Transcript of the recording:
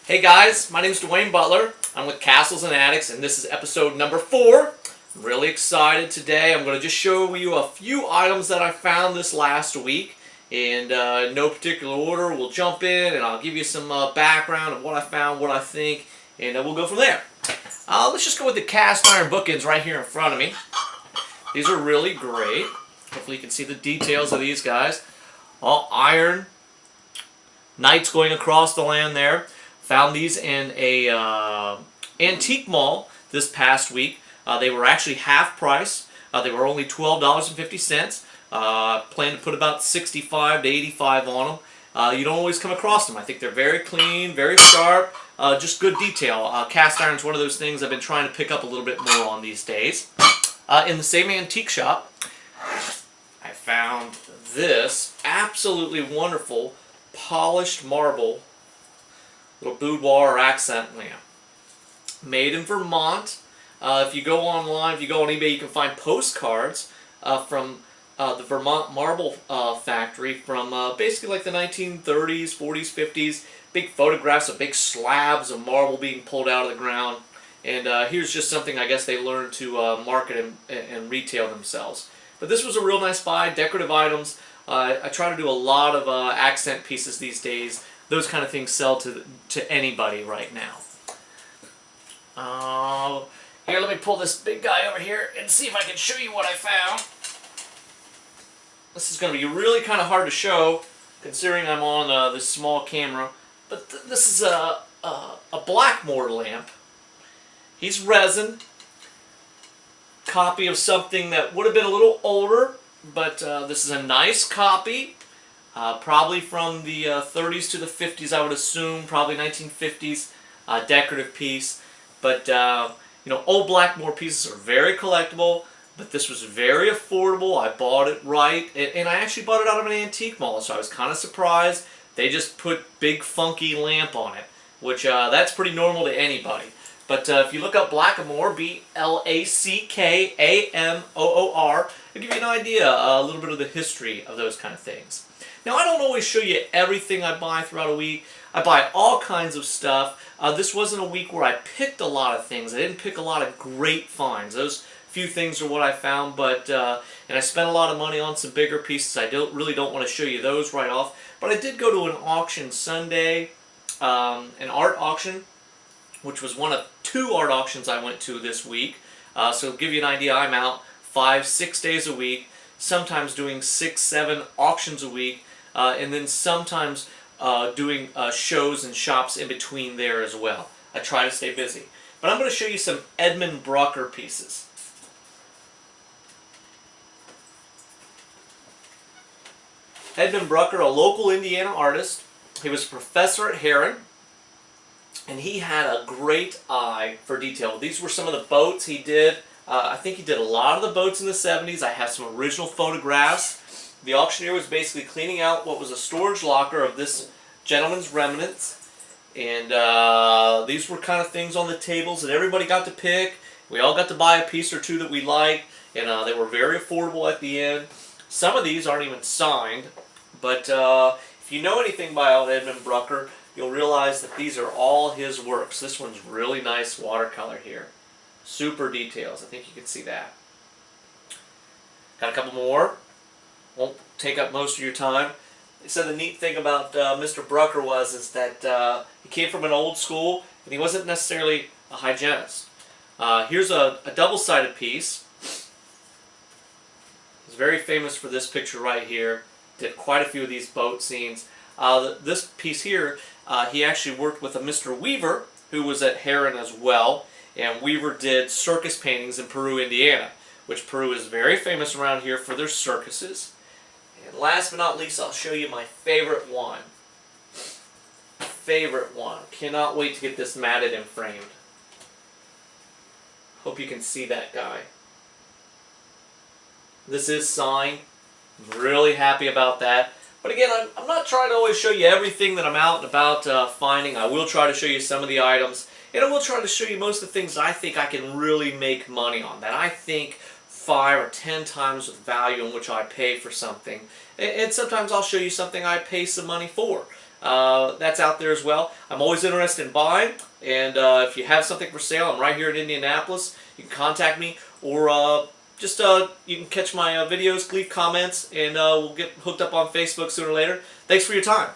Hey guys, my name is DeWayne Butler. I'm with Castles and Attics, and this is episode number 4. I'm really excited today. I'm going to just show you a few items that I found this last week. And in no particular order, we'll jump in and I'll give you some background of what I found, what I think, and we'll go from there. Let's just go with the cast iron bookends right here in front of me. These are really great. Hopefully you can see the details of these guys. All iron, knights going across the land there. Found these in a antique mall this past week. They were actually half price. They were only $12.50. Plan to put about 65 to 85 on them. You don't always come across them. I think they're very clean, very sharp, just good detail. Cast iron's one of those things I've been trying to pick up a little bit more on these days. In the same antique shop, I found this absolutely wonderful polished marble little boudoir or accent lamp. Made in Vermont. If you go online, if you go on eBay, you can find postcards from the Vermont Marble Factory from basically like the 1930s, 40s, 50s. Big photographs of big slabs of marble being pulled out of the ground. And here's just something I guess they learned to market and retail themselves. But this was a real nice buy, decorative items. I try to do a lot of accent pieces these days. Those kind of things sell to anybody right now. Here, let me pull this big guy over here and see if I can show you what I found. This is going to be really kind of hard to show, considering I'm on this small camera. But this is a Blackmore lamp. He's resin. Copy of something that would have been a little older, but this is a nice copy. Probably from the 30s to the 50s, I would assume. Probably 1950s. Decorative piece. But, you know, old Blackmore pieces are very collectible. But this was very affordable. I bought it right. And I actually bought it out of an antique mall. So I was kind of surprised. They just put big funky lamp on it. Which, that's pretty normal to anybody. But if you look up Blackmore, B-L-A-C-K-A-M-O-O-R, it'll give you an idea, a little bit of the history of those kind of things. Now, I don't always show you everything I buy throughout a week. I buy all kinds of stuff. This wasn't a week where I picked a lot of things. I didn't pick a lot of great finds. Those few things are what I found, but and I spent a lot of money on some bigger pieces. I really don't want to show you those right off. But I did go to an auction Sunday, an art auction, which was one of 2 art auctions I went to this week. So to give you an idea, I'm out 5-6 days a week, sometimes doing 6-7 auctions a week, and then sometimes doing shows and shops in between there as well. I try to stay busy. But I'm going to show you some Edmund Brucker pieces. Edmund Brucker, a local Indiana artist. He was a professor at Heron. And he had a great eye for detail. These were some of the boats he did. I think he did a lot of the boats in the 70s. I have some original photographs. The auctioneer was basically cleaning out what was a storage locker of this gentleman's remnants. And these were kind of things on the tables that everybody got to pick. We all got to buy a piece or 2 that we liked. And they were very affordable at the end. Some of these aren't even signed. But if you know anything about Edmund Brucker, you'll realize that these are all his works. This one's really nice watercolor here. Super details. I think you can see that. Got a couple more. Won't take up most of your time. They said the neat thing about Mr. Brucker is that he came from an old school and he wasn't necessarily a hygienist. Here's a double-sided piece. He's very famous for this picture right here. Did quite a few of these boat scenes. This piece here, he actually worked with a Mr. Weaver, who was at Heron as well, and Weaver did circus paintings in Peru, Indiana, which Peru is very famous around here for their circuses. And last but not least, I'll show you my favorite one. Favorite one. Cannot wait to get this matted and framed. Hope you can see that guy. This is signed. I'm really happy about that. But again, I'm not trying to always show you everything that I'm out and about finding. I will try to show you some of the items. And I will try to show you most of the things that I think I can really make money on. That I think 5 or 10 times the value in which I pay for something. And sometimes I'll show you something I pay some money for. That's out there as well. I'm always interested in buying, and if you have something for sale, I'm right here in Indianapolis. You can contact me, or just you can catch my videos, leave comments, and we'll get hooked up on Facebook sooner or later. Thanks for your time.